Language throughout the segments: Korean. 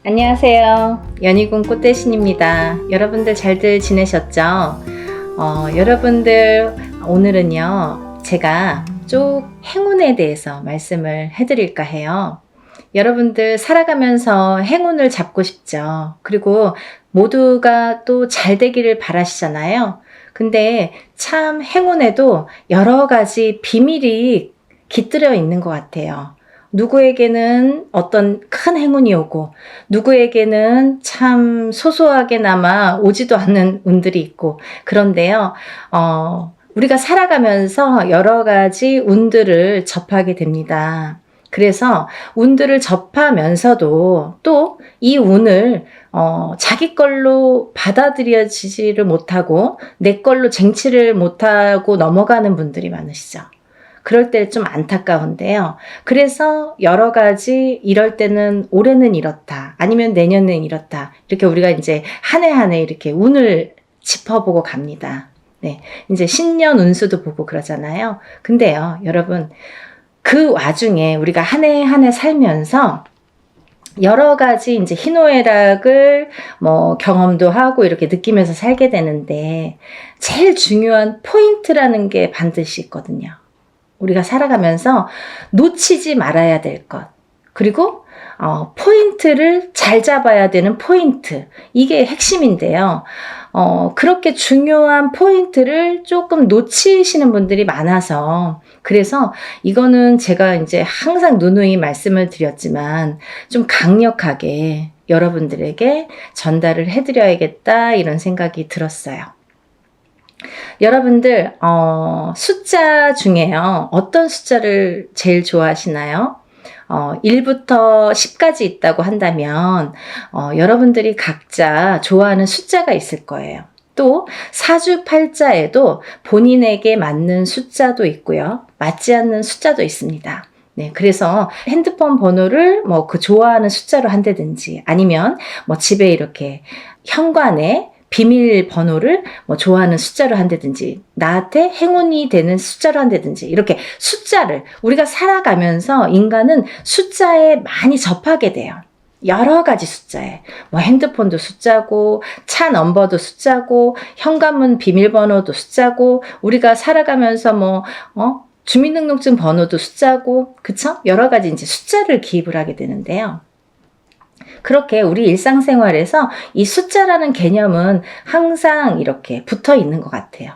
안녕하세요. 연희군 꽃대신입니다. 여러분들 잘들 지내셨죠? 여러분들 오늘은요 제가 쭉 행운에 대해서 말씀을 해드릴까 해요. 여러분들 살아가면서 행운을 잡고 싶죠. 그리고 모두가 또 잘 되기를 바라시잖아요. 근데 참 행운에도 여러 가지 비밀이 깃들여 있는 것 같아요. 누구에게는 어떤 큰 행운이 오고 누구에게는 참 소소하게나마 오지도 않는 운들이 있고 그런데요. 우리가 살아가면서 여러 가지 운들을 접하게 됩니다. 그래서 운들을 접하면서도 또 이 운을 자기 걸로 받아들여지지를 못하고 내 걸로 쟁취를 못하고 넘어가는 분들이 많으시죠. 그럴 때 좀 안타까운데요. 그래서 여러 가지 이럴 때는 올해는 이렇다. 아니면 내년은 이렇다. 이렇게 우리가 이제 한 해 한 해 이렇게 운을 짚어보고 갑니다. 네. 이제 신년 운수도 보고 그러잖아요. 근데요, 여러분, 그 와중에 우리가 한 해 한 해 살면서 여러 가지 이제 희노애락을 경험도 하고 이렇게 느끼면서 살게 되는데 제일 중요한 포인트라는 게 반드시 있거든요. 우리가 살아가면서 놓치지 말아야 될 것. 그리고 포인트를 잘 잡아야 되는 포인트. 이게 핵심인데요. 그렇게 중요한 포인트를 조금 놓치시는 분들이 많아서 그래서 이거는 제가 이제 항상 누누이 말씀을 드렸지만 좀 강력하게 여러분들에게 전달을 해드려야겠다 이런 생각이 들었어요. 여러분들 숫자 중에요. 어떤 숫자를 제일 좋아하시나요? 1부터 10까지 있다고 한다면 여러분들이 각자 좋아하는 숫자가 있을 거예요. 또 사주팔자에도 본인에게 맞는 숫자도 있고요. 맞지 않는 숫자도 있습니다. 네, 그래서 핸드폰 번호를 그 좋아하는 숫자로 한다든지 아니면 집에 이렇게 현관에 비밀번호를 좋아하는 숫자로 한다든지 나한테 행운이 되는 숫자로 한다든지 이렇게 숫자를 우리가 살아가면서 인간은 숫자에 많이 접하게 돼요. 여러 가지 숫자에 핸드폰도 숫자고 차 넘버도 숫자고 현관문 비밀번호도 숫자고 우리가 살아가면서 주민등록증 번호도 숫자고 그쵸? 여러 가지 이제 숫자를 기입을 하게 되는데요. 그렇게 우리 일상생활에서 이 숫자라는 개념은 항상 이렇게 붙어 있는 것 같아요.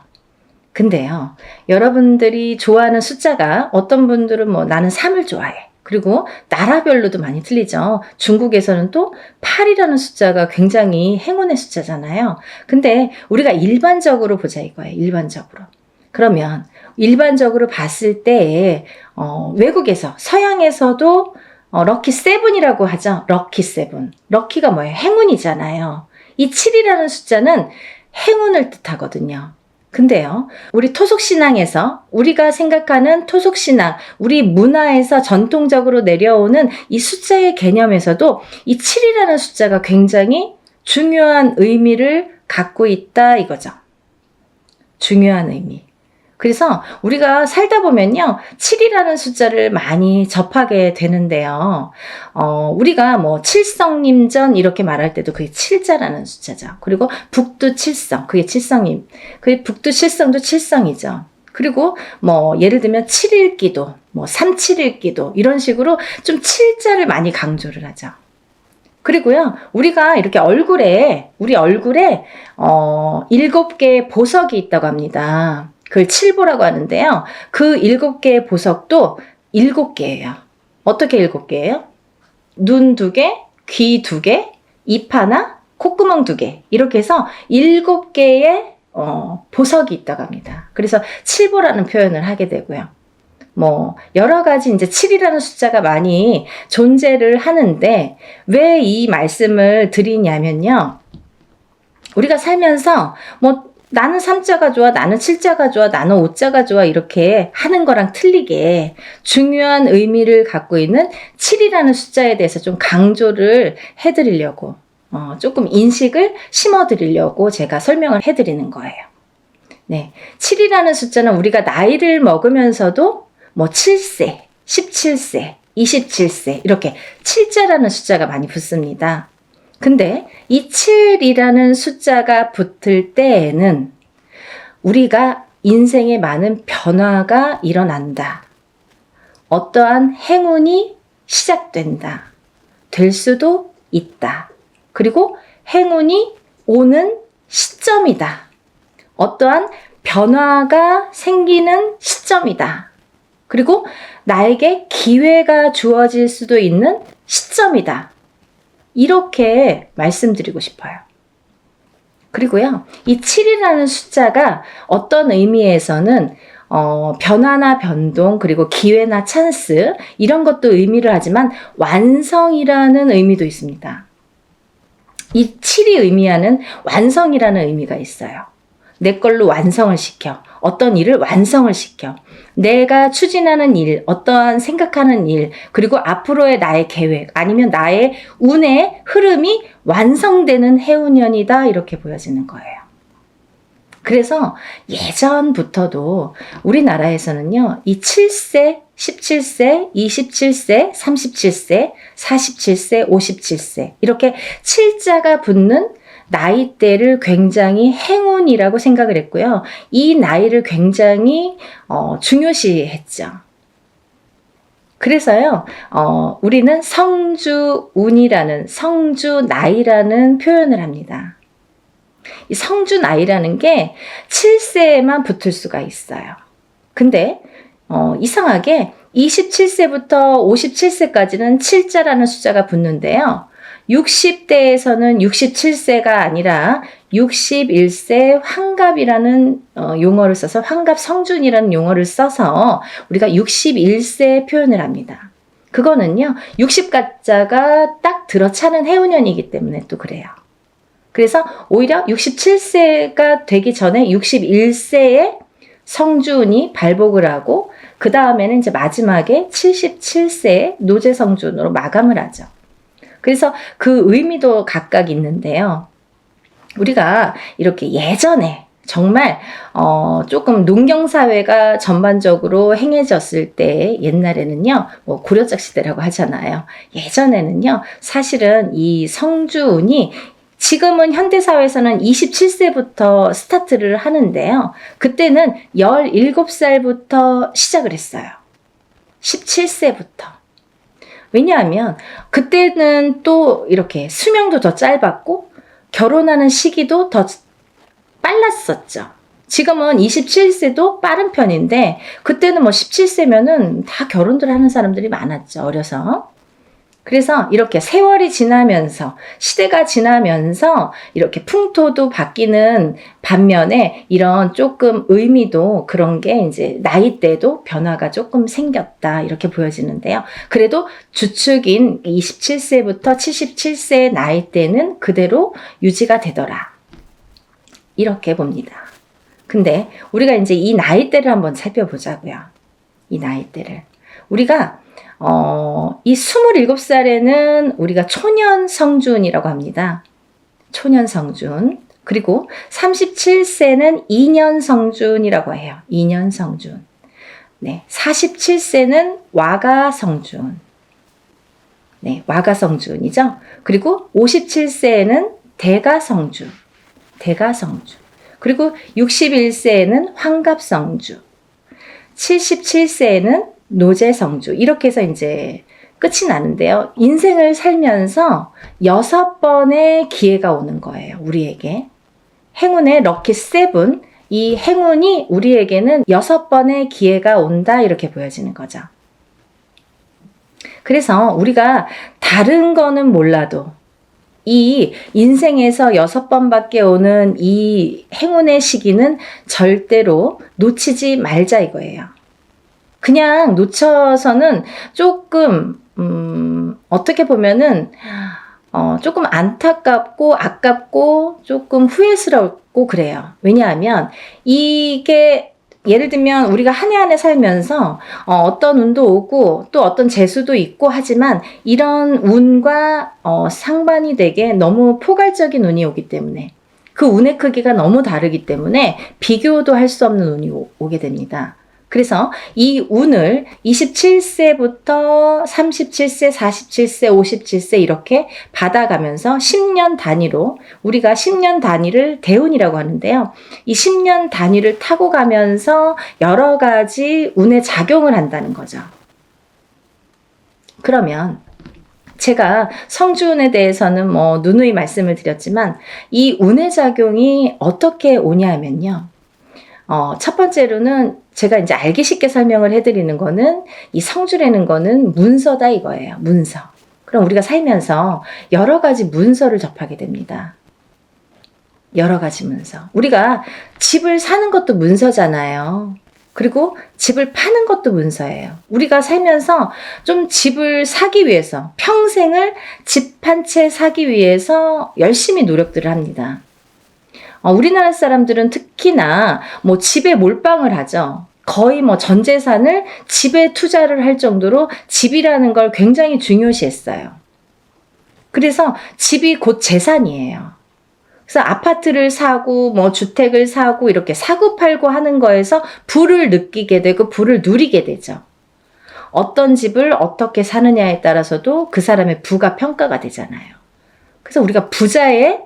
근데요, 여러분들이 좋아하는 숫자가 어떤 분들은 나는 3을 좋아해. 그리고 나라별로도 많이 틀리죠. 중국에서는 또 8이라는 숫자가 굉장히 행운의 숫자잖아요. 근데 우리가 일반적으로 보자 이거예요. 일반적으로. 그러면 일반적으로 봤을 때 외국에서 서양에서도 럭키 세븐이라고 하죠. 럭키 세븐. 럭키가 뭐예요? 행운이잖아요. 이 7이라는 숫자는 행운을 뜻하거든요. 근데요, 우리 토속신앙에서 우리가 생각하는 토속신앙, 우리 문화에서 전통적으로 내려오는 이 숫자의 개념에서도 이 7이라는 숫자가 굉장히 중요한 의미를 갖고 있다 이거죠. 중요한 의미. 그래서 우리가 살다 보면요 7이라는 숫자를 많이 접하게 되는데요. 우리가 칠성님전 이렇게 말할 때도 그게 7자라는 숫자죠. 그리고 북두칠성 그게 칠성님. 그게 북두칠성도 칠성이죠. 그리고 예를 들면 7일기도 371기도 이런 식으로 좀 7자를 많이 강조를 하죠. 그리고요, 우리가 이렇게 우리 얼굴에 7개의 보석이 있다고 합니다. 그걸 칠보라고 하는데요. 그 7개의 보석도 7개예요. 어떻게 7개예요? 눈 2개, 귀 2개, 입 하나, 콧구멍 2개. 이렇게 해서 7개의 보석이 있다고 합니다. 그래서 칠보라는 표현을 하게 되고요. 여러 가지 이제 7이라는 숫자가 많이 존재를 하는데 왜 이 말씀을 드리냐면요. 우리가 살면서 나는 3자가 좋아, 나는 7자가 좋아, 나는 5자가 좋아 이렇게 하는 거랑 틀리게 중요한 의미를 갖고 있는 7이라는 숫자에 대해서 좀 강조를 해드리려고 조금 인식을 심어드리려고 제가 설명을 해드리는 거예요. 네, 7이라는 숫자는 우리가 나이를 먹으면서도 7세, 17세, 27세 이렇게 7자라는 숫자가 많이 붙습니다. 근데 이 7이라는 숫자가 붙을 때에는 우리가 인생에 많은 변화가 일어난다. 어떠한 행운이 시작된다. 될 수도 있다. 그리고 행운이 오는 시점이다. 어떠한 변화가 생기는 시점이다. 그리고 나에게 기회가 주어질 수도 있는 시점이다. 이렇게 말씀드리고 싶어요. 그리고요, 이 7이라는 숫자가 어떤 의미에서는 변화나 변동, 그리고 기회나 찬스, 이런 것도 의미를 하지만 완성이라는 의미도 있습니다. 이 7이 의미하는 완성이라는 의미가 있어요. 내 걸로 완성을 시켜. 어떤 일을 완성을 시켜. 내가 추진하는 일, 어떠한 생각하는 일, 그리고 앞으로의 나의 계획, 아니면 나의 운의 흐름이 완성되는 해운년이다. 이렇게 보여지는 거예요. 그래서 예전부터도 우리나라에서는요, 이 7세, 17세, 27세, 37세, 47세, 57세, 이렇게 7자가 붙는 나이대를 굉장히 행운이라고 생각을 했고요. 이 나이를 굉장히 중요시했죠. 그래서요, 우리는 성주운이라는, 성주나이라는 표현을 합니다. 이 성주나이라는 게 7세에만 붙을 수가 있어요. 근데 이상하게 27세부터 57세까지는 7자라는 숫자가 붙는데요. 60대에서는 67세가 아니라 61세 환갑이라는 용어를 써서 환갑성준이라는 용어를 써서 우리가 61세 표현을 합니다. 그거는요, 60가짜가 딱 들어차는 해운년이기 때문에 또 그래요. 그래서 오히려 67세가 되기 전에 61세에 성준이 발복을 하고 그 다음에는 이제 마지막에 77세에 노제성준으로 마감을 하죠. 그래서 그 의미도 각각 있는데요. 우리가 이렇게 예전에 정말 조금 농경사회가 전반적으로 행해졌을 때 옛날에는요, 뭐 고려적 시대라고 하잖아요. 예전에는요, 사실은 이 성주운이 지금은 현대사회에서는 27세부터 스타트를 하는데요. 그때는 17살부터 시작을 했어요. 17세부터. 왜냐하면 그때는 또 이렇게 수명도 더 짧았고 결혼하는 시기도 더 빨랐었죠. 지금은 27세도 빠른 편인데 그때는 뭐 17세면은 다 결혼들 하는 사람들이 많았죠. 어려서. 그래서 이렇게 세월이 지나면서 시대가 지나면서 이렇게 풍토도 바뀌는 반면에 이런 조금 의미도 그런 게 이제 나이대도 변화가 조금 생겼다 이렇게 보여지는데요. 그래도 주축인 27세부터 77세의 나이대는 그대로 유지가 되더라. 이렇게 봅니다. 근데 우리가 이제 이 나이대를 한번 살펴보자고요. 이 나이대를. 우리가 이 27살에는 우리가 초년성준이라고 합니다. 초년성준. 그리고 37세는 2년성준이라고 해요. 2년성준. 네, 47세는 와가성준. 네, 와가성준이죠. 그리고 57세에는 대가성준. 대가성준. 그리고 61세에는 환갑성준. 77세에는 노제성주. 이렇게 해서 이제 끝이 나는데요. 인생을 살면서 6번의 기회가 오는 거예요. 우리에게. 행운의 럭키 7. 이 행운이 우리에게는 6번의 기회가 온다. 이렇게 보여지는 거죠. 그래서 우리가 다른 거는 몰라도 이 인생에서 6번밖에 오는 이 행운의 시기는 절대로 놓치지 말자 이거예요. 그냥 놓쳐서는 조금 어떻게 보면은 조금 안타깝고 아깝고 조금 후회스럽고 그래요. 왜냐하면 이게 예를 들면 우리가 한 해 한 해 살면서 어떤 운도 오고 또 어떤 재수도 있고 하지만 이런 운과 상반이 되게 너무 포괄적인 운이 오기 때문에 그 운의 크기가 너무 다르기 때문에 비교도 할 수 없는 운이 오게 됩니다. 그래서 이 운을 27세부터 37세, 47세, 57세 이렇게 받아가면서 10년 단위로 우리가 10년 단위를 대운이라고 하는데요. 이 10년 단위를 타고 가면서 여러 가지 운에 작용을 한다는 거죠. 그러면 제가 성주운에 대해서는 누누이 말씀을 드렸지만 이 운의 작용이 어떻게 오냐면요. 첫 번째로는 제가 이제 알기 쉽게 설명을 해드리는 거는 이 성주라는 거는 문서다 이거예요. 문서. 그럼 우리가 살면서 여러 가지 문서를 접하게 됩니다. 여러 가지 문서. 우리가 집을 사는 것도 문서잖아요. 그리고 집을 파는 것도 문서예요. 우리가 살면서 좀 집을 사기 위해서 평생을 집 한 채 사기 위해서 열심히 노력들을 합니다. 우리나라 사람들은 특히나 집에 몰빵을 하죠. 거의 전 재산을 집에 투자를 할 정도로 집이라는 걸 굉장히 중요시했어요. 그래서 집이 곧 재산이에요. 그래서 아파트를 사고 주택을 사고 이렇게 사고 팔고 하는 거에서 부를 느끼게 되고 부를 누리게 되죠. 어떤 집을 어떻게 사느냐에 따라서도 그 사람의 부가 평가가 되잖아요. 그래서 우리가 부자의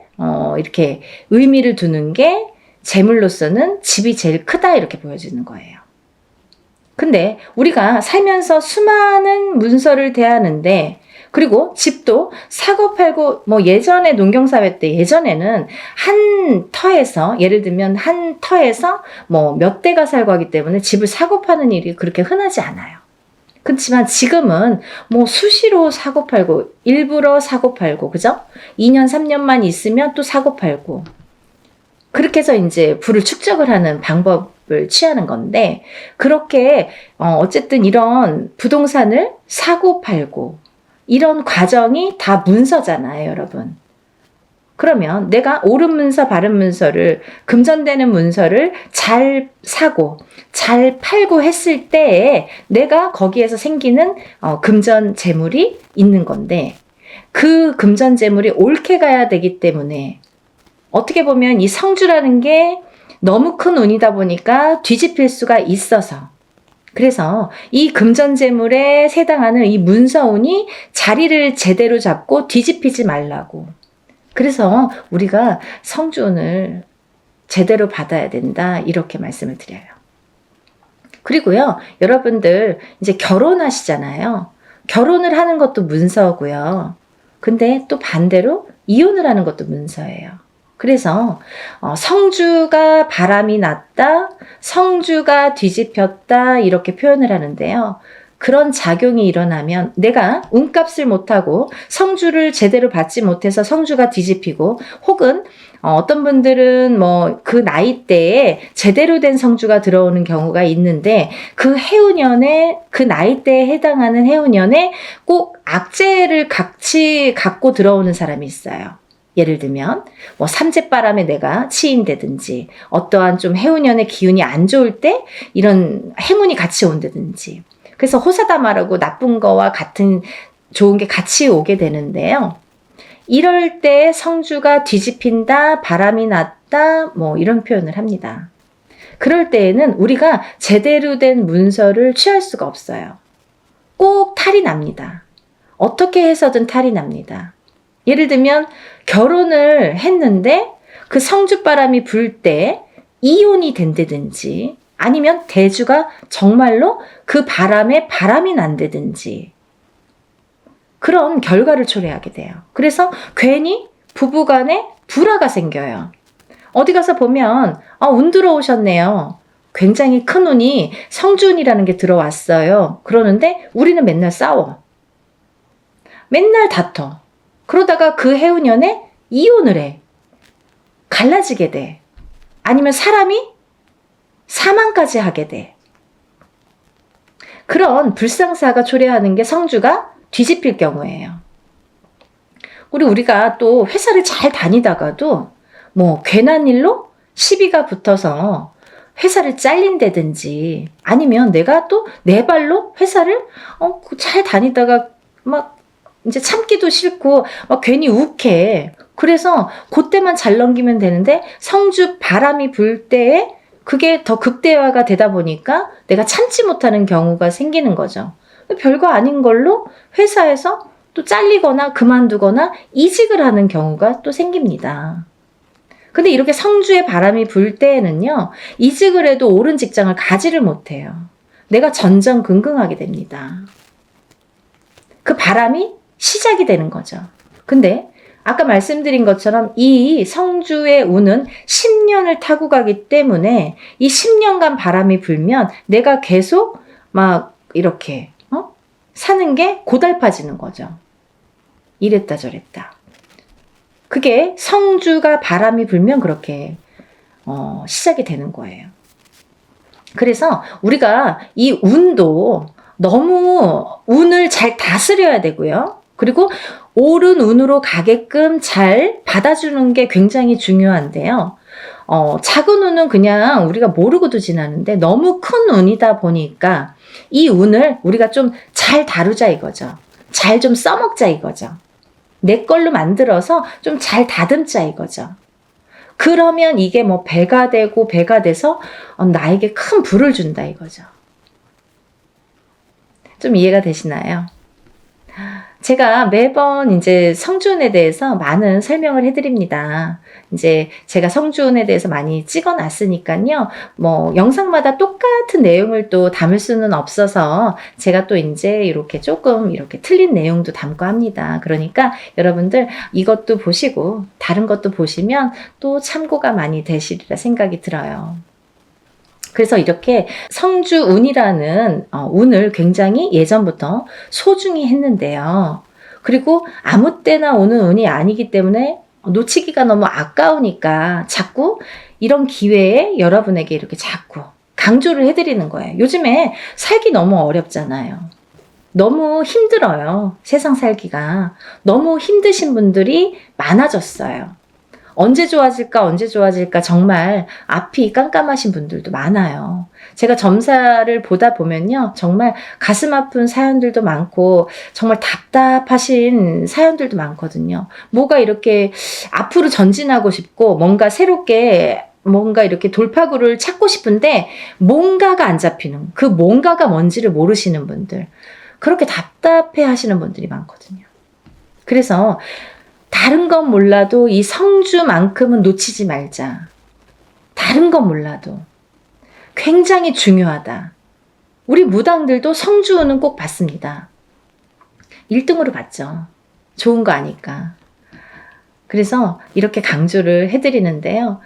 이렇게 의미를 두는 게 재물로서는 집이 제일 크다 이렇게 보여지는 거예요. 근데 우리가 살면서 수많은 문서를 대하는데 그리고 집도 사고 팔고 예전에 농경사회 때 예전에는 한 터에서 예를 들면 한 터에서 몇 대가 살고 하기 때문에 집을 사고 파는 일이 그렇게 흔하지 않아요. 그렇지만 지금은 수시로 사고 팔고 일부러 사고 팔고 그죠? 2년 3년만 있으면 또 사고 팔고 그렇게 해서 이제 부를 축적을 하는 방법을 취하는 건데 그렇게 어쨌든 이런 부동산을 사고 팔고 이런 과정이 다 문서잖아요, 여러분. 그러면 내가 옳은 문서, 바른 문서를 금전되는 문서를 잘 사고 잘 팔고 했을 때에 내가 거기에서 생기는 금전 재물이 있는 건데 그 금전 재물이 옳게 가야 되기 때문에 어떻게 보면 이 성주라는 게 너무 큰 운이다 보니까 뒤집힐 수가 있어서 그래서 이 금전재물에 해당하는 이 문서운이 자리를 제대로 잡고 뒤집히지 말라고. 그래서 우리가 성주운을 제대로 받아야 된다 이렇게 말씀을 드려요. 그리고요, 여러분들 이제 결혼하시잖아요. 결혼을 하는 것도 문서고요. 근데 또 반대로 이혼을 하는 것도 문서예요. 그래서 성주가 바람이 났다, 성주가 뒤집혔다 이렇게 표현을 하는데요. 그런 작용이 일어나면 내가 운값을 못하고 성주를 제대로 받지 못해서 성주가 뒤집히고 혹은 어떤 분들은 그 나이대에 제대로 된 성주가 들어오는 경우가 있는데 그 해운년에 그 나이대에 해당하는 해운년에 꼭 악재를 같이 갖고 들어오는 사람이 있어요. 예를 들면 삼재바람에 내가 치인다든지 어떠한 좀 해운년의 기운이 안 좋을 때 이런 행운이 같이 온다든지 그래서 호사다마라고 나쁜 거와 같은 좋은 게 같이 오게 되는데요. 이럴 때 성주가 뒤집힌다, 바람이 났다 이런 표현을 합니다. 그럴 때에는 우리가 제대로 된 문서를 취할 수가 없어요. 꼭 탈이 납니다. 어떻게 해서든 탈이 납니다. 예를 들면 결혼을 했는데 그 성주바람이 불 때 이혼이 된다든지 아니면 대주가 정말로 그 바람에 바람이 난다든지 그런 결과를 초래하게 돼요. 그래서 괜히 부부간에 불화가 생겨요. 어디 가서 보면 운 들어오셨네요. 굉장히 큰 운이 성주운이라는 게 들어왔어요. 그러는데 우리는 맨날 싸워. 맨날 다퉈. 그러다가 그 해운년에 이혼을 해. 갈라지게 돼. 아니면 사람이 사망까지 하게 돼. 그런 불상사가 초래하는 게 성주가 뒤집힐 경우예요. 우리가 또 회사를 잘 다니다가도 괜한 일로 시비가 붙어서 회사를 잘린다든지 아니면 내가 또 내 발로 회사를 잘 다니다가 이제 참기도 싫고 괜히 욱해. 그래서 그때만 잘 넘기면 되는데 성주 바람이 불 때에 그게 더 극대화가 되다 보니까 내가 참지 못하는 경우가 생기는 거죠. 별거 아닌 걸로 회사에서 또 잘리거나 그만두거나 이직을 하는 경우가 또 생깁니다. 근데 이렇게 성주의 바람이 불 때에는요, 이직을 해도 옳은 직장을 가지를 못해요. 내가 전전긍긍하게 됩니다. 그 바람이 시작이 되는 거죠. 근데 아까 말씀드린 것처럼 이 성주의 운은 10년을 타고 가기 때문에 이 10년간 바람이 불면 내가 계속 막 이렇게 사는 게 고달파지는 거죠. 이랬다 저랬다. 그게 성주가 바람이 불면 그렇게 시작이 되는 거예요. 그래서 우리가 이 운도 너무 운을 잘 다스려야 되고요. 그리고 옳은 운으로 가게끔 잘 받아주는 게 굉장히 중요한데요. 작은 운은 그냥 우리가 모르고도 지나는데 너무 큰 운이다 보니까 이 운을 우리가 좀 잘 다루자 이거죠. 잘 좀 써먹자 이거죠. 내 걸로 만들어서 좀 잘 다듬자 이거죠. 그러면 이게 뭐 배가 되고 배가 돼서 나에게 큰 부를 준다 이거죠. 좀 이해가 되시나요? 제가 매번 이제 성주운에 대해서 많은 설명을 해드립니다. 이제 제가 성주운에 대해서 많이 찍어놨으니까요. 뭐 영상마다 똑같은 내용을 또 담을 수는 없어서 제가 또 이제 이렇게 조금 이렇게 틀린 내용도 담고 합니다. 그러니까 여러분들 이것도 보시고 다른 것도 보시면 또 참고가 많이 되시리라 생각이 들어요. 그래서 이렇게 성주운이라는 운을 굉장히 예전부터 소중히 했는데요. 그리고 아무 때나 오는 운이 아니기 때문에 놓치기가 너무 아까우니까 자꾸 이런 기회에 여러분에게 이렇게 자꾸 강조를 해드리는 거예요. 요즘에 살기 너무 어렵잖아요. 너무 힘들어요. 세상 살기가. 너무 힘드신 분들이 많아졌어요. 언제 좋아질까 언제 좋아질까 정말 앞이 깜깜하신 분들도 많아요. 제가 점사를 보다 보면요. 정말 가슴 아픈 사연들도 많고 정말 답답하신 사연들도 많거든요. 뭐가 이렇게 앞으로 전진하고 싶고 뭔가 새롭게 뭔가 이렇게 돌파구를 찾고 싶은데 뭔가가 안 잡히는 그 뭔가가 뭔지를 모르시는 분들 그렇게 답답해 하시는 분들이 많거든요. 그래서 다른 건 몰라도 이 성주만큼은 놓치지 말자. 다른 건 몰라도 굉장히 중요하다. 우리 무당들도 성주운은 꼭 받습니다. 1등으로 받죠. 좋은 거 아니까. 그래서 이렇게 강조를 해드리는데요.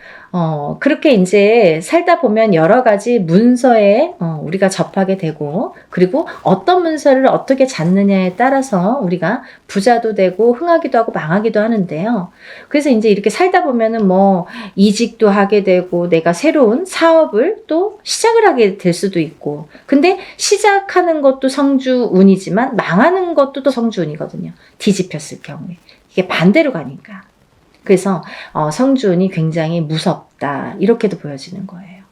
그렇게 이제 살다 보면 여러 가지 문서에 우리가 접하게 되고, 그리고 어떤 문서를 어떻게 잡느냐에 따라서 우리가 부자도 되고, 흥하기도 하고, 망하기도 하는데요. 그래서 이제 이렇게 살다 보면은 뭐, 이직도 하게 되고, 내가 새로운 사업을 또 시작을 하게 될 수도 있고, 근데 시작하는 것도 성주운이지만, 망하는 것도 또 성주운이거든요. 뒤집혔을 경우에. 이게 반대로 가니까. 그래서 성주운이 굉장히 무섭다 이렇게도 보여지는 거예요.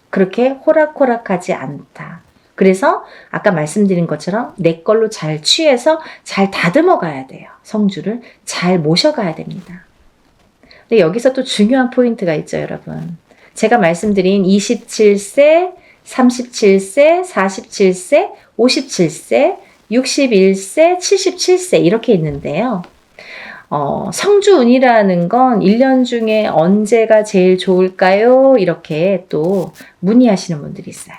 그렇게 호락호락하지 않다. 그래서 아까 말씀드린 것처럼 내 걸로 잘 취해서 잘 다듬어 가야 돼요. 성주를 잘 모셔가야 됩니다. 근데 여기서 또 중요한 포인트가 있죠, 여러분. 제가 말씀드린 27세, 37세, 47세, 57세, 61세, 77세 이렇게 있는데요. 성주운이라는 건 1년 중에 언제가 제일 좋을까요? 이렇게 또 문의하시는 분들이 있어요.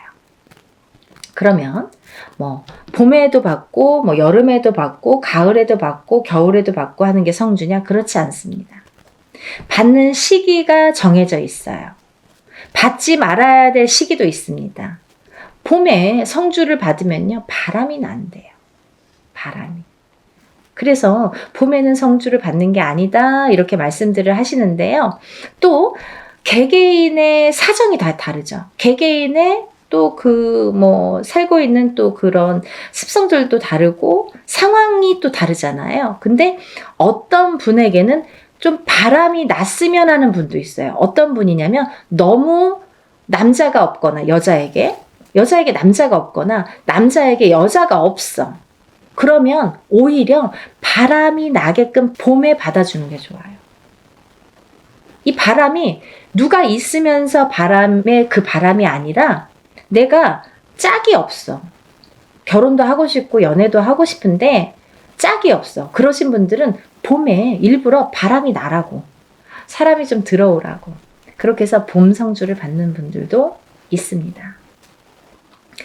그러면 뭐 봄에도 받고 뭐 여름에도 받고 가을에도 받고 겨울에도 받고 하는 게 성주냐? 그렇지 않습니다. 받는 시기가 정해져 있어요. 받지 말아야 될 시기도 있습니다. 봄에 성주를 받으면요. 바람이 난대요. 바람이. 그래서 봄에는 성주를 받는 게 아니다 이렇게 말씀들을 하시는데요. 또 개개인의 사정이 다 다르죠. 개개인의 또 그 뭐 살고 있는 또 그런 습성들도 다르고 상황이 또 다르잖아요. 근데 어떤 분에게는 좀 바람이 났으면 하는 분도 있어요. 어떤 분이냐면 너무 남자가 없거나 여자에게 남자가 없거나 남자에게 여자가 없어. 그러면 오히려 바람이 나게끔 봄에 받아주는 게 좋아요. 이 바람이 누가 있으면서 바람의 그 바람이 아니라 내가 짝이 없어. 결혼도 하고 싶고 연애도 하고 싶은데 짝이 없어. 그러신 분들은 봄에 일부러 바람이 나라고, 사람이 좀 들어오라고, 그렇게 해서 봄 성주를 받는 분들도 있습니다.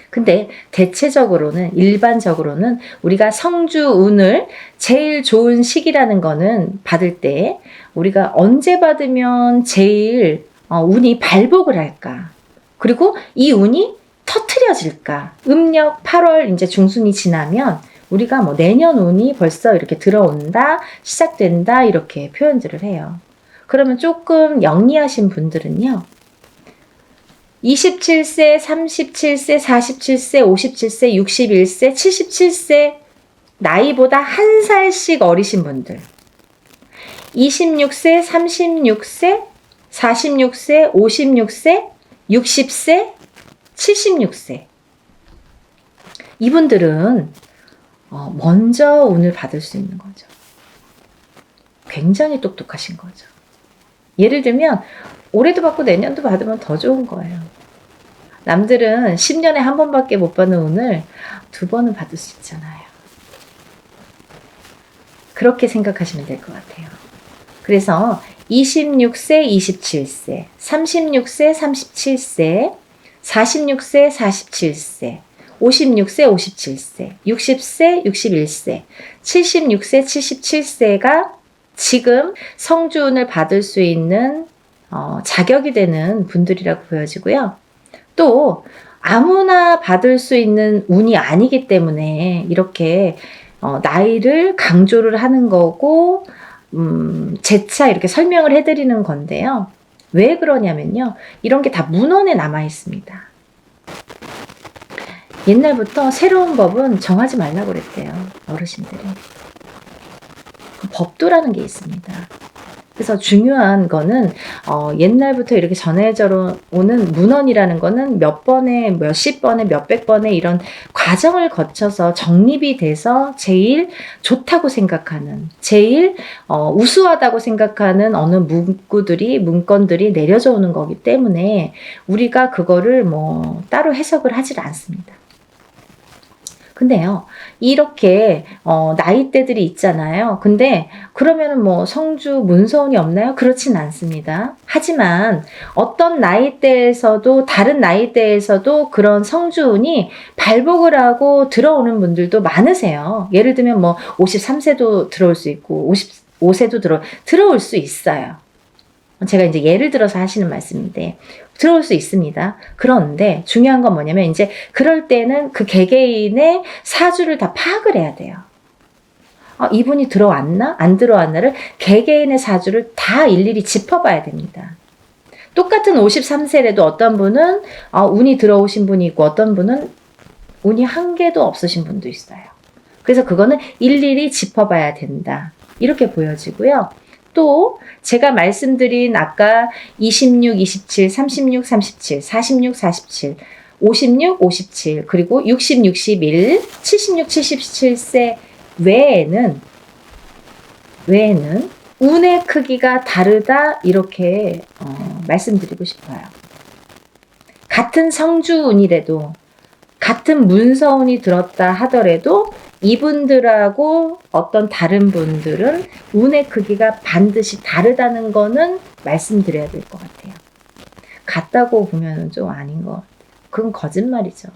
근데 대체적으로는, 일반적으로는 우리가 성주운을 제일 좋은 시기라는 거는 받을 때 우리가 언제 받으면 제일 운이 발복을 할까? 그리고 이 운이 터트려질까? 음력 8월 이제 중순이 지나면 우리가 뭐 내년 운이 벌써 이렇게 들어온다, 시작된다, 이렇게 표현들을 해요. 그러면 조금 영리하신 분들은요, 27세, 37세, 47세, 57세, 61세, 77세 나이보다 한 살씩 어리신 분들, 26세, 36세, 46세, 56세, 60세, 76세 이분들은 먼저 운을 받을 수 있는 거죠. 굉장히 똑똑하신 거죠. 예를 들면 올해도 받고 내년도 받으면 더 좋은 거예요. 남들은 10년에 한 번밖에 못 받는 운을 2번은 받을 수 있잖아요. 그렇게 생각하시면 될 것 같아요. 그래서 26세, 27세, 36세, 37세, 46세, 47세, 56세, 57세, 60세, 61세, 76세, 77세가 지금 성주운을 받을 수 있는 자격이 되는 분들이라고 보여지고요. 또 아무나 받을 수 있는 운이 아니기 때문에 이렇게 나이를 강조를 하는 거고 재차 이렇게 설명을 해드리는 건데요. 왜 그러냐면요, 이런 게 다 문헌에 남아 있습니다. 옛날부터 새로운 법은 정하지 말라고 그랬대요, 어르신들이. 법도라는 게 있습니다. 그래서 중요한 거는 옛날부터 이렇게 전해져 오는 문헌이라는 거는 몇 번에, 몇십 번에, 몇백 번에 이런 과정을 거쳐서 정립이 돼서 제일 좋다고 생각하는, 제일 우수하다고 생각하는 어느 문건들이 내려져 오는 거기 때문에 우리가 그거를 뭐 따로 해석을 하질 않습니다. 근데요, 이렇게 나이대들이 있잖아요. 근데 그러면은 뭐 성주 문서운이 없나요? 그렇진 않습니다. 하지만 어떤 나이대에서도, 다른 나이대에서도 그런 성주운이 발복을 하고 들어오는 분들도 많으세요. 예를 들면 뭐 53세도 들어올 수 있고 55세도 들어올 수 있어요. 제가 이제 예를 들어서 하시는 말씀인데 들어올 수 있습니다. 그런데 중요한 건 뭐냐면 이제 그럴 때는 그 개개인의 사주를 다 파악을 해야 돼요. 이분이 들어왔나? 안 들어왔나를 개개인의 사주를 다 일일이 짚어봐야 됩니다. 똑같은 53세라도 어떤 분은 운이 들어오신 분이 있고 어떤 분은 운이 한 개도 없으신 분도 있어요. 그래서 그거는 일일이 짚어봐야 된다, 이렇게 보여지고요. 또 제가 말씀드린 아까 26, 27, 36, 37, 46, 47, 56, 57, 그리고 60, 61, 76, 77세 외에는 운의 크기가 다르다, 이렇게 말씀드리고 싶어요. 같은 성주운이라도, 같은 문서운이 들었다 하더라도 이분들하고 어떤 다른 분들은 운의 크기가 반드시 다르다는 거는 말씀드려야 될 것 같아요. 같다고 보면 좀 아닌 것 같아요. 그건 거짓말이죠.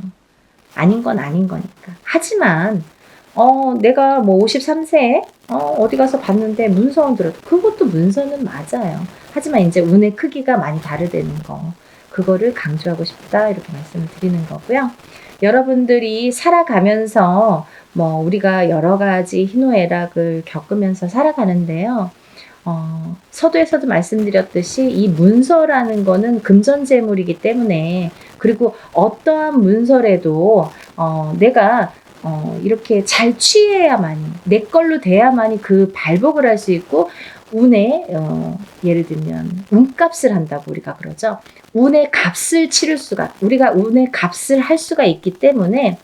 아닌 건 아닌 거니까. 하지만 내가 뭐 53세에 어디 가서 봤는데 문서운 들어도 그것도 문서는 맞아요. 하지만 이제 운의 크기가 많이 다르다는 거, 그거를 강조하고 싶다, 이렇게 말씀을 드리는 거고요. 여러분들이 살아가면서 뭐 우리가 여러 가지 희노애락을 겪으면서 살아가는데요. 서두에서도 말씀드렸듯이 이 문서라는 거는 금전재물이기 때문에, 그리고 어떠한 문서라도 내가 이렇게 잘 취해야만이, 내 걸로 돼야만이 그 발복을 할 수 있고, 운에 예를 들면 운값을 한다고 우리가 그러죠. 운의 값을 치를 수가, 우리가 운의 값을 할 수가 있기 때문에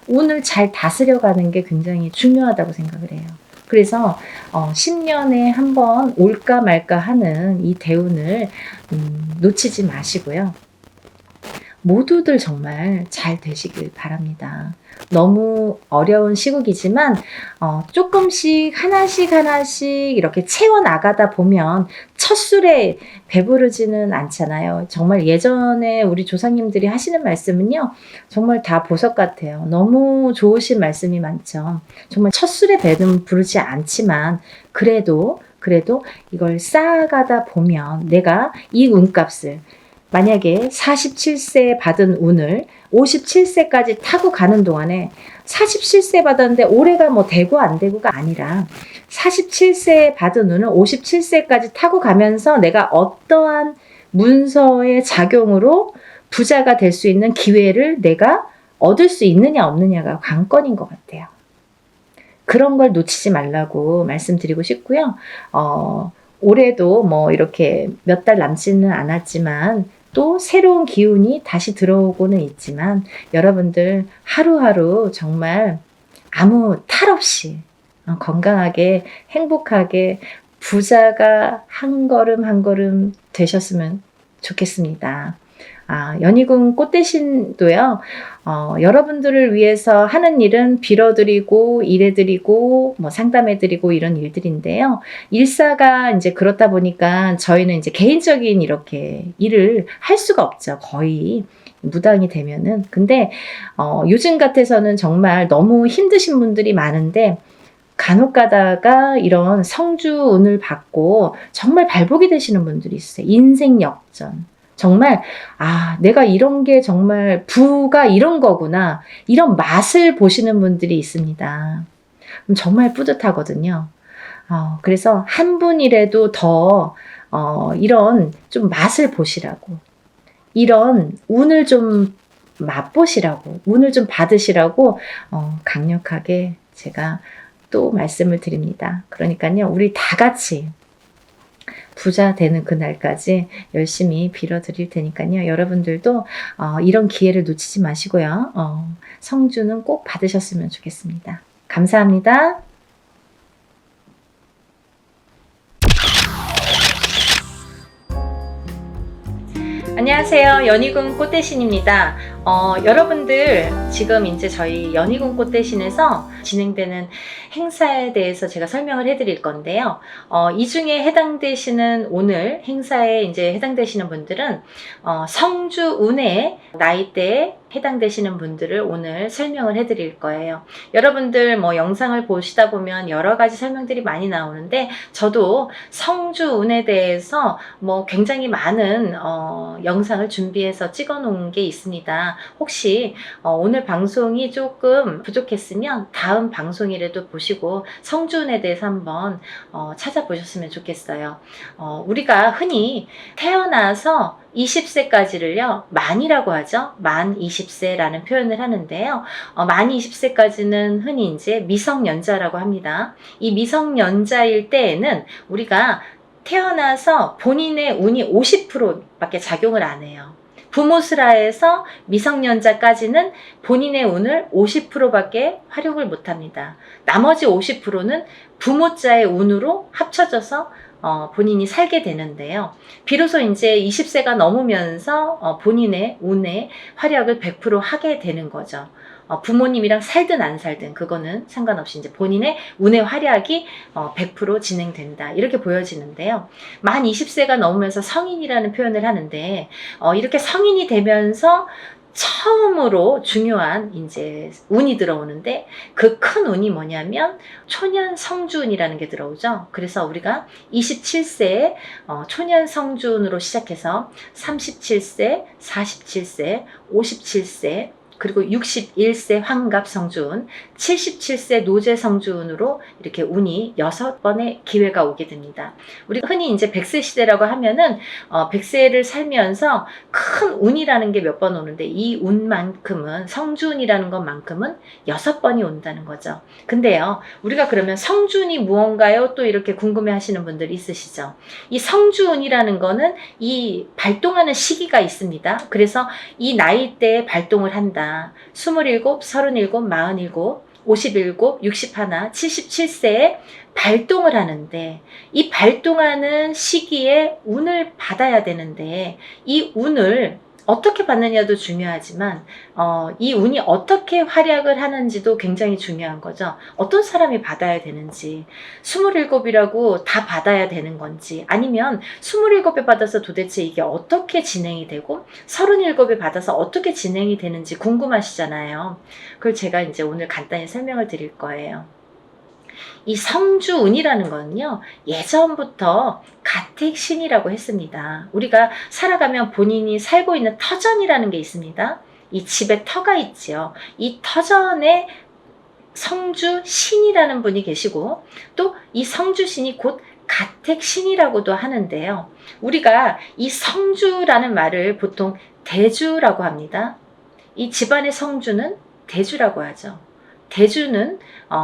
운을 잘 다스려가는 게 굉장히 중요하다고 생각을 해요. 그래서 10년에 한 번 올까 말까 하는 이 대운을 놓치지 마시고요. 모두들 정말 잘 되시길 바랍니다. 너무 어려운 시국이지만 조금씩 하나씩 이렇게 채워나가다 보면 첫 술에 배부르지는 않잖아요. 정말 예전에 우리 조상님들이 하시는 말씀은요, 정말 다 보석 같아요. 너무 좋으신 말씀이 많죠. 정말 첫 술에 배는 부르지 않지만 그래도 이걸 쌓아가다 보면 내가 이 운값을, 만약에 47세 받은 운을 57세까지 타고 가는 동안에, 47세 받았는데 올해가 뭐 되고 안 되고가 아니라 47세 받은 운을 57세까지 타고 가면서 내가 어떠한 문서의 작용으로 부자가 될 수 있는 기회를 내가 얻을 수 있느냐 없느냐가 관건인 것 같아요. 그런 걸 놓치지 말라고 말씀드리고 싶고요. 올해도 뭐 이렇게 몇 달 남지는 않았지만 또 새로운 기운이 다시 들어오고는 있지만 여러분들 하루하루 정말 아무 탈 없이 건강하게 행복하게 부자가 한 걸음 한 걸음 되셨으면 좋겠습니다. 연희궁 꽃대신도요, 여러분들을 위해서 하는 일은 빌어드리고, 일해드리고, 뭐 상담해드리고 이런 일들인데요. 일사가 이제 그렇다 보니까 저희는 이제 개인적인 이렇게 일을 할 수가 없죠. 거의 무당이 되면은. 근데, 요즘 같아서는 정말 너무 힘드신 분들이 많은데, 간혹 가다가 이런 성주운을 받고 정말 발복이 되시는 분들이 있어요. 인생 역전. 정말 내가 이런 게 정말 부가 이런 거구나, 이런 맛을 보시는 분들이 있습니다. 정말 뿌듯하거든요. 그래서 한 분이라도 더 이런 좀 맛을 보시라고, 이런 운을 좀 맛보시라고, 운을 좀 받으시라고 강력하게 제가 또 말씀을 드립니다. 그러니까요, 우리 다 같이 부자 되는 그날까지 열심히 빌어드릴 테니까요. 여러분들도 이런 기회를 놓치지 마시고요. 성주는 꼭 받으셨으면 좋겠습니다. 감사합니다. 안녕하세요. 연희궁 꽃대신입니다. 여러분들 지금 이제 저희 연희궁 꽃대신에서 진행되는 행사에 대해서 제가 설명을 해드릴 건데요. 이 중에 해당되시는, 오늘 행사에 이제 해당되시는 분들은 성주운의 나이대에 해당되시는 분들을 오늘 설명을 해드릴 거예요. 여러분들 뭐 영상을 보시다 보면 여러 가지 설명들이 많이 나오는데, 저도 성주운에 대해서 뭐 굉장히 많은 영상을 준비해서 찍어 놓은 게 있습니다. 혹시 오늘 방송이 조금 부족했으면 다음 방송이라도 보시고 성주운에 대해서 한번 찾아보셨으면 좋겠어요. 우리가 흔히 태어나서 20세까지를요, 만이라고 하죠. 만 20세라는 표현을 하는데요. 만 20세까지는 흔히 이제 미성년자라고 합니다. 이 미성년자일 때에는 우리가 태어나서 본인의 운이 50%밖에 작용을 안 해요. 부모스라에서 미성년자까지는 본인의 운을 50%밖에 활용을 못 합니다. 나머지 50%는 부모자의 운으로 합쳐져서 본인이 살게 되는데요. 비로소 이제 20세가 넘으면서 본인의 운의 활약을 100% 하게 되는 거죠. 부모님이랑 살든 안 살든 그거는 상관없이 이제 본인의 운의 활약이 100% 진행된다, 이렇게 보여지는데요. 만 20세가 넘으면서 성인이라는 표현을 하는데, 이렇게 성인이 되면서 처음으로 중요한 이제 운이 들어오는데, 그 큰 운이 뭐냐면 초년 성주운이라는 게 들어오죠. 그래서 우리가 27세에 초년 성주운으로 시작해서 37세, 47세, 57세, 그리고 61세 환갑 성주운, 77세 노제 성주운으로 이렇게 운이 6번의 기회가 오게 됩니다. 우리가 흔히 이제 100세 시대라고 하면은 100세를 살면서 큰 운이라는 게 몇 번 오는데, 이 운만큼은, 성주운이라는 것만큼은 6번이 온다는 거죠. 근데요, 우리가 그러면 성주운이 무언가요? 또 이렇게 궁금해 하시는 분들이 있으시죠. 이 성주운이라는 거는 이 발동하는 시기가 있습니다. 그래서 이 나이대에 발동을 한다. 27, 37, 47, 57, 61, 77세에 발동을 하는데, 이 발동하는 시기에 운을 받아야 되는데, 이 운을 어떻게 받느냐도 중요하지만 이 운이 어떻게 활약을 하는지도 굉장히 중요한 거죠. 어떤 사람이 받아야 되는지, 27이라고 다 받아야 되는 건지, 아니면 27에 받아서 도대체 이게 어떻게 진행이 되고 37에 받아서 어떻게 진행이 되는지 궁금하시잖아요. 그걸 제가 이제 오늘 간단히 설명을 드릴 거예요. 이 성주운이라는 거는요, 예전부터 가택신이라고 했습니다. 우리가 살아가면 본인이 살고 있는 터전이라는 게 있습니다. 이 집에 터가 있지요. 이 터전에 성주신이라는 분이 계시고, 또 이 성주신이 곧 가택신이라고도 하는데요. 우리가 이 성주라는 말을 보통 대주라고 합니다. 이 집안의 성주는 대주라고 하죠. 대주는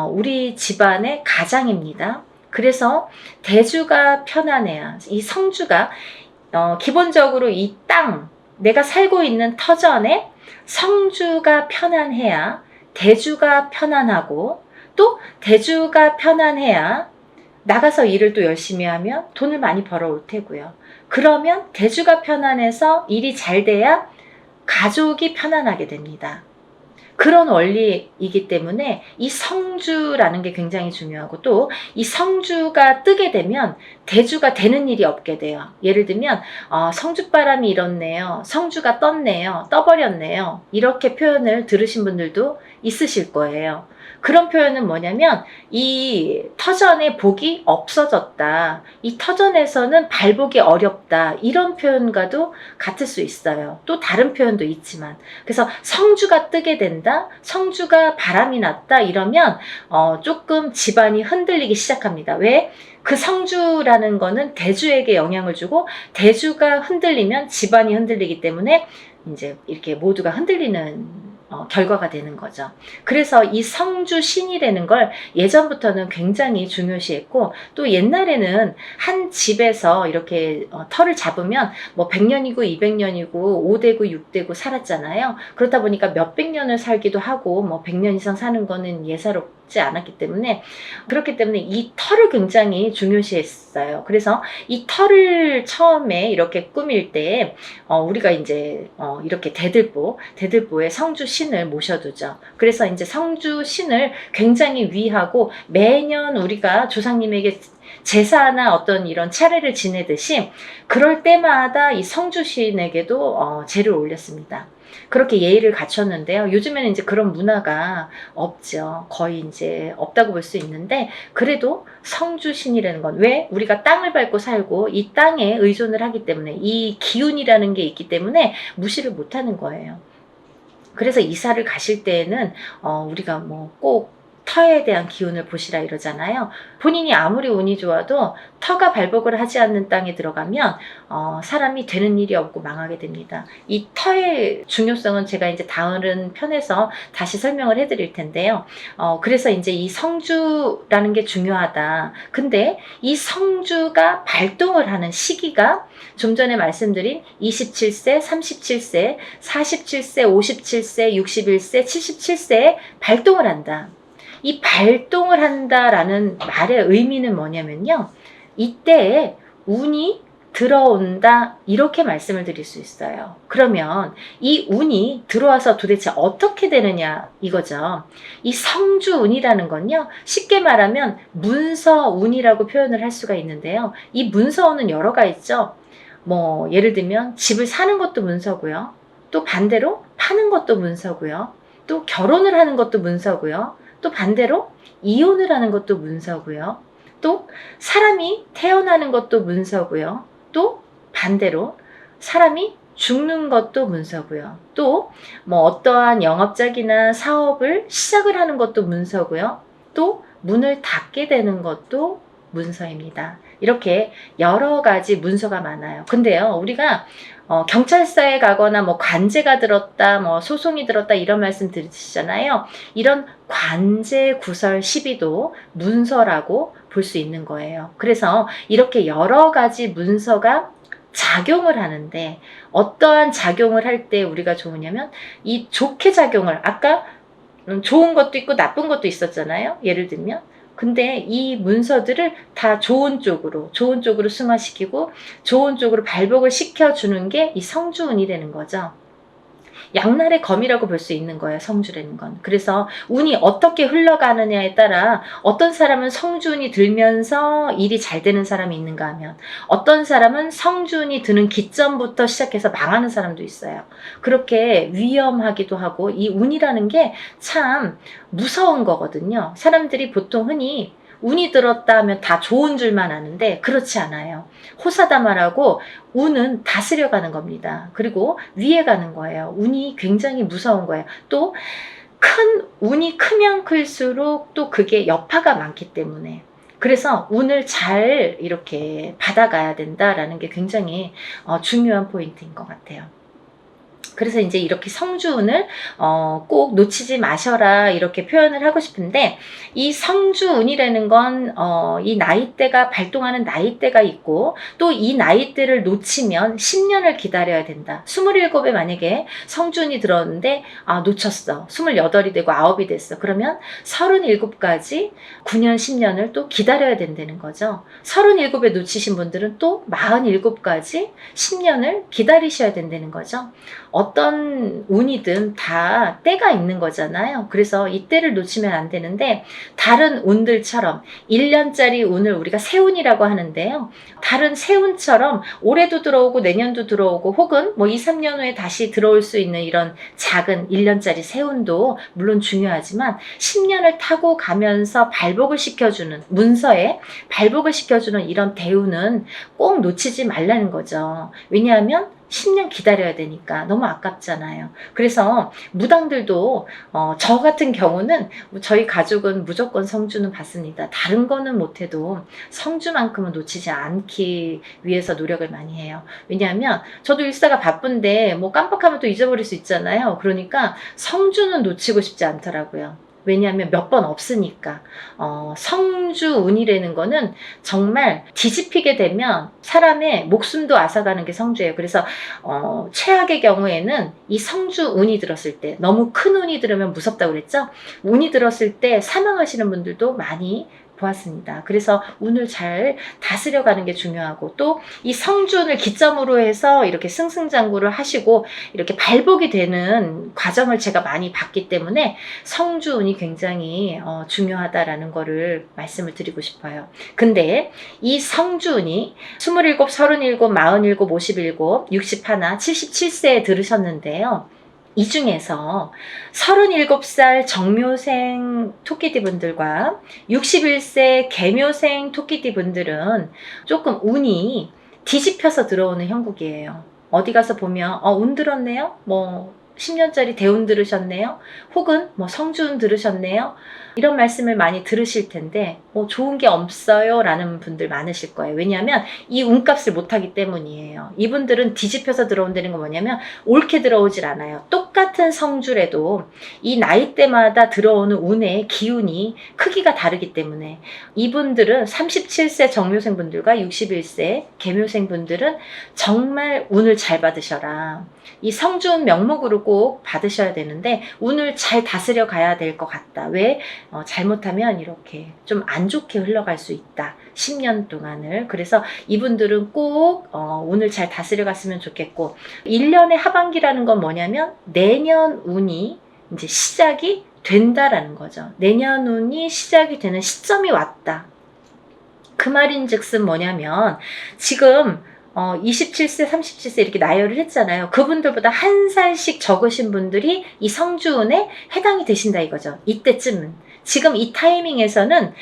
우리 집안의 가장입니다. 그래서 대주가 편안해야, 이 성주가 기본적으로 이 땅, 내가 살고 있는 터전에 성주가 편안해야 대주가 편안하고, 또 대주가 편안해야 나가서 일을 또 열심히 하면 돈을 많이 벌어올 테고요. 그러면 대주가 편안해서 일이 잘 돼야 가족이 편안하게 됩니다. 그런 원리이기 때문에 이 성주라는 게 굉장히 중요하고, 또 이 성주가 뜨게 되면 대주가 되는 일이 없게 돼요. 예를 들면 성주바람이 일었네요, 성주가 떴네요, 떠버렸네요, 이렇게 표현을 들으신 분들도 있으실 거예요. 그런 표현은 뭐냐면 이 터전에 복이 없어졌다, 이 터전에서는 발복이 어렵다, 이런 표현과도 같을 수 있어요. 또 다른 표현도 있지만, 그래서 성주가 뜨게 된다, 성주가 바람이 났다, 이러면 조금 집안이 흔들리기 시작합니다. 왜? 그 성주라는 거는 대주에게 영향을 주고, 대주가 흔들리면 집안이 흔들리기 때문에 이제 이렇게 모두가 흔들리는 결과가 되는 거죠. 그래서 이 성주신이라는 걸 예전부터는 굉장히 중요시했고, 또 옛날에는 한 집에서 이렇게 터를 잡으면 뭐 100년이고 200년이고 5대고 6대고 살았잖아요. 그렇다 보니까 몇백 년을 살기도 하고, 뭐 100년 이상 사는 거는 예사롭지 않았기 때문에, 그렇기 때문에 이 터를 굉장히 중요시했어요. 그래서 이 터를 처음에 이렇게 꾸밀 때 우리가 이제 이렇게 대들보에 성주신을 모셔두죠. 그래서 이제 성주신을 굉장히 위하고, 매년 우리가 조상님에게 제사나 어떤 이런 차례를 지내듯이 그럴 때마다 이 성주신에게도 제를 올렸습니다. 그렇게 예의를 갖췄는데요. 요즘에는 이제 그런 문화가 없죠. 거의 이제 없다고 볼 수 있는데, 그래도 성주신이라는 건, 왜? 우리가 땅을 밟고 살고 이 땅에 의존을 하기 때문에, 이 기운이라는 게 있기 때문에 무시를 못하는 거예요. 그래서 이사를 가실 때에는 우리가 뭐 꼭 터에 대한 기운을 보시라 이러잖아요. 본인이 아무리 운이 좋아도 터가 발복을 하지 않는 땅에 들어가면 사람이 되는 일이 없고 망하게 됩니다. 이 터의 중요성은 제가 이제 다른 편에서 다시 설명을 해드릴 텐데요. 그래서 이제 이 성주라는 게 중요하다. 근데 이 성주가 발동을 하는 시기가 좀 전에 말씀드린 27세, 37세, 47세, 57세, 61세, 77세에 발동을 한다. 이 발동을 한다라는 말의 의미는 뭐냐면요, 이때에 운이 들어온다, 이렇게 말씀을 드릴 수 있어요. 그러면 이 운이 들어와서 도대체 어떻게 되느냐 이거죠. 이 성주운이라는 건요, 쉽게 말하면 문서운이라고 표현을 할 수가 있는데요. 이 문서운은 여러가 있죠. 뭐 예를 들면 집을 사는 것도 문서고요, 또 반대로 파는 것도 문서고요, 또 결혼을 하는 것도 문서고요, 또 반대로 이혼을 하는 것도 문서고요, 또 사람이 태어나는 것도 문서고요, 또 반대로 사람이 죽는 것도 문서고요, 또 뭐 어떠한 영업장이나 사업을 시작을 하는 것도 문서고요, 또 문을 닫게 되는 것도 문서입니다. 이렇게 여러 가지 문서가 많아요. 근데요, 우리가 경찰서에 가거나 뭐 관제가 들었다, 뭐 소송이 들었다, 이런 말씀 들으시잖아요. 이런 관제 구설 시비도 문서라고 볼 수 있는 거예요. 그래서 이렇게 여러 가지 문서가 작용을 하는데, 어떠한 작용을 할 때 우리가 좋으냐면, 이 좋게 작용을, 아까 좋은 것도 있고 나쁜 것도 있었잖아요. 예를 들면. 근데 이 문서들을 다 좋은 쪽으로 승화시키고 좋은 쪽으로 발복을 시켜주는 게 이 성주운이라는 거죠. 양날의 검이라고 볼 수 있는 거예요. 성주라는 건. 그래서 운이 어떻게 흘러가느냐에 따라 어떤 사람은 성주운이 들면서 일이 잘 되는 사람이 있는가 하면 어떤 사람은 성주운이 드는 기점부터 시작해서 망하는 사람도 있어요. 그렇게 위험하기도 하고 이 운이라는 게 참 무서운 거거든요. 사람들이 보통 흔히 운이 들었다 하면 다 좋은 줄만 아는데 그렇지 않아요. 호사다마라고 운은 다스려가는 겁니다. 그리고 위에 가는 거예요. 운이 굉장히 무서운 거예요. 또 큰 운이 크면 클수록 또 그게 여파가 많기 때문에 그래서 운을 잘 이렇게 받아가야 된다라는 게 굉장히 중요한 포인트인 것 같아요. 그래서 이제 이렇게 성주운을 꼭 놓치지 마셔라 이렇게 표현을 하고 싶은데 이 성주운이라는 건 이 나이대가 발동하는 나이대가 있고 또 이 나이대를 놓치면 10년을 기다려야 된다. 27에 만약에 성주운이 들었는데 놓쳤어. 28이 되고 9이 됐어. 그러면 37까지 9년 10년을 또 기다려야 된다는 거죠. 37에 놓치신 분들은 또 47까지 10년을 기다리셔야 된다는 거죠. 어떤 운이든 다 때가 있는 거잖아요. 그래서 이 때를 놓치면 안 되는데 다른 운들처럼 1년짜리 운을 우리가 세운이라고 하는데요. 다른 세운처럼 올해도 들어오고 내년도 들어오고 혹은 뭐 2, 3년 후에 다시 들어올 수 있는 이런 작은 1년짜리 세운도 물론 중요하지만 10년을 타고 가면서 발복을 시켜주는 문서에 발복을 시켜주는 이런 대운은 꼭 놓치지 말라는 거죠. 왜냐하면 10년 기다려야 되니까 너무 아깝잖아요. 그래서 무당들도 저 같은 경우는 저희 가족은 무조건 성주는 받습니다. 다른 거는 못해도 성주만큼은 놓치지 않기 위해서 노력을 많이 해요. 왜냐하면 저도 일사가 바쁜데 뭐 깜빡하면 또 잊어버릴 수 있잖아요. 그러니까 성주는 놓치고 싶지 않더라고요. 왜냐하면 몇 번 없으니까. 성주운이라는 거는 정말 뒤집히게 되면 사람의 목숨도 앗아가는 게 성주예요. 그래서 최악의 경우에는 이 성주운이 들었을 때 너무 큰 운이 들으면 무섭다고 그랬죠. 운이 들었을 때 사망하시는 분들도 많이 보았습니다. 그래서 운을 잘 다스려가는 게 중요하고 또 이 성주운을 기점으로 해서 이렇게 승승장구를 하시고 이렇게 발복이 되는 과정을 제가 많이 봤기 때문에 성주운이 굉장히 중요하다라는 거를 말씀을 드리고 싶어요. 근데 이 성주운이 27, 37, 47, 57, 61, 77세에 들으셨는데요. 이 중에서 37살 정묘생 토끼띠 분들과 61세 개묘생 토끼띠 분들은 조금 운이 뒤집혀서 들어오는 형국이에요. 어디 가서 보면 운 들었네요. 뭐 10년짜리 대운 들으셨네요. 혹은 뭐 성주운 들으셨네요. 이런 말씀을 많이 들으실 텐데 좋은 게 없어요 라는 분들 많으실 거예요. 왜냐하면 이 운값을 못하기 때문이에요. 이분들은 뒤집혀서 들어온다는 건 뭐냐면 옳게 들어오질 않아요. 똑같은 성주래도 이 나이대마다 들어오는 운의 기운이 크기가 다르기 때문에 이분들은 37세 정묘생 분들과 61세 개묘생 분들은 정말 운을 잘 받으셔라. 이 성주운 명목으로 꼭 받으셔야 되는데 운을 잘 다스려 가야 될 것 같다. 왜? 잘못하면 이렇게 좀 안 좋게 흘러갈 수 있다. 10년 동안을. 그래서 이분들은 꼭 운을 잘 다스려 갔으면 좋겠고 1년의 하반기라는 건 뭐냐면 내년 운이 이제 시작이 된다라는 거죠. 내년 운이 시작이 되는 시점이 왔다. 그 말인즉슨 뭐냐면 지금 27세, 37세 이렇게 나열을 했잖아요. 그분들보다 한 살씩 적으신 분들이 이 성주운에 해당이 되신다 이거죠. 이때쯤은. 지금 이 타이밍에서는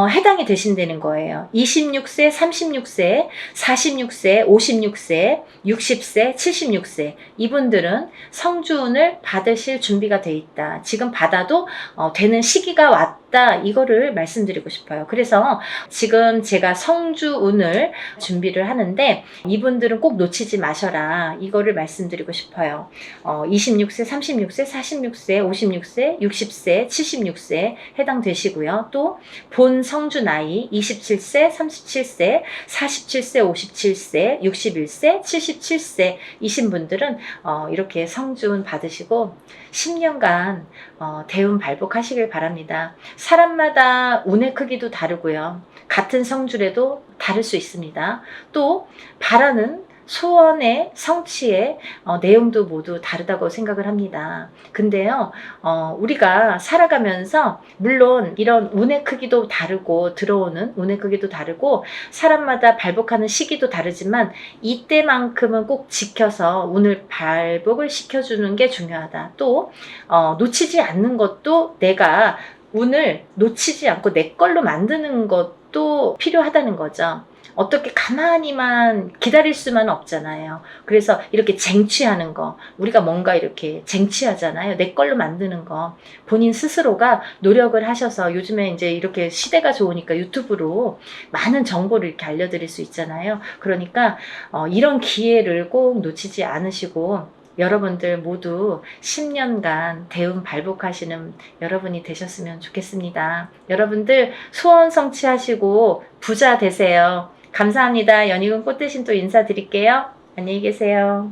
해당이 되신다는 거예요. 26세, 36세, 46세, 56세, 60세, 76세 이분들은 성주운을 받으실 준비가 돼 있다. 지금 받아도 되는 시기가 왔다. 없다, 이거를 말씀드리고 싶어요. 그래서 지금 제가 성주운을 준비를 하는데 이분들은 꼭 놓치지 마셔라, 이거를 말씀드리고 싶어요. 26세, 36세, 46세, 56세, 60세, 76세 해당되시고요. 또 본 성주 나이 27세, 37세, 47세, 57세, 61세, 77세 이신 분들은 이렇게 성주운 받으시고 10년간 대운 발복하시길 바랍니다. 사람마다 운의 크기도 다르고요. 같은 성주래도 다를 수 있습니다. 또 바라는 소원의 성취의 내용도 모두 다르다고 생각을 합니다. 근데요, 우리가 살아가면서 물론 이런 운의 크기도 다르고 들어오는 운의 크기도 다르고 사람마다 발복하는 시기도 다르지만 이때만큼은 꼭 지켜서 운을 발복을 시켜주는 게 중요하다. 또 놓치지 않는 것도, 내가 운을 놓치지 않고 내 걸로 만드는 것도 필요하다는 거죠. 어떻게 가만히만 기다릴 수만 없잖아요. 그래서 이렇게 쟁취하는 거, 우리가 뭔가 이렇게 쟁취하잖아요. 내 걸로 만드는 거, 본인 스스로가 노력을 하셔서, 요즘에 이제 이렇게 시대가 좋으니까 유튜브로 많은 정보를 이렇게 알려드릴 수 있잖아요. 그러니까 이런 기회를 꼭 놓치지 않으시고 여러분들 모두 10년간 대운 발복하시는 여러분이 되셨으면 좋겠습니다. 여러분들 소원 성취하시고 부자 되세요. 감사합니다. 연희군 꽃대신 또 인사드릴게요. 안녕히 계세요.